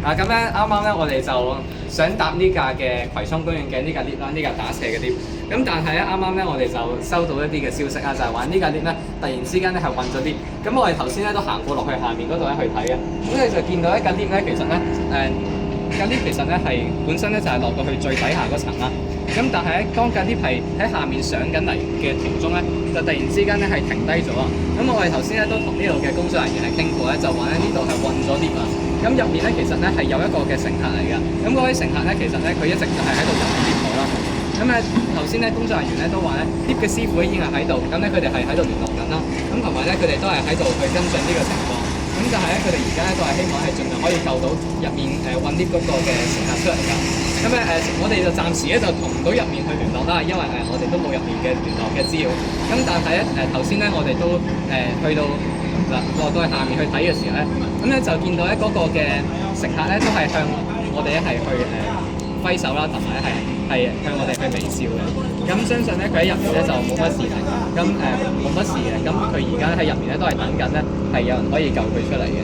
咁咧啱啱咧，我哋就想搭呢架嘅葵涌公園嘅呢架 lift 啦，呢架打斜嘅 lift。咁但係咧，啱啱咧，我哋就收到一啲嘅消息啦，就係話呢架 lift 咧，突然之間咧係運咗 lift。咁我哋頭先咧都行過落去下面嗰度咧去睇嘅，咁你就見到一架 lift 咧，其實咧架 lift 其實咧係本身咧就係落到去最底下嗰層啦。咁但係咧，當架 lift 係喺下面上緊嚟嘅途中咧，就突然之間咧係停低咗啊！咁我哋頭先咧都同呢度嘅工作人員係傾過咧，就話咧呢度係運咗 lift 啊！咁入面咧其實咧係有一個嘅乘客嚟嘅，咁嗰位乘客咧其實咧佢一直就係喺度入 lift 啦。咁頭先咧工作人員咧都話咧 lift 嘅師傅已經係喺度，咁咧佢哋係喺度聯絡緊啦。咁同埋咧佢哋都係喺度去跟進呢個情況。咁就係咧佢哋而家咧都係希望係盡量可以救到入面運 lift 嗰個嘅乘客出嚟㗎。咁我哋就暫時咧就同唔到入面去聯絡啦，因為我哋都冇入面嘅聯絡嘅資料。咁但係咧頭先咧我哋都去到落到去下面去睇嘅時候咧，咁咧就見到咧嗰個嘅乘客咧都係向我哋咧係去揮手啦，同埋咧係向我哋去微笑嘅。咁相信咧佢喺入面咧就冇乜事情，咁冇乜事嘅。咁佢而家喺入面咧都係等緊咧係有人可以救佢出嚟嘅。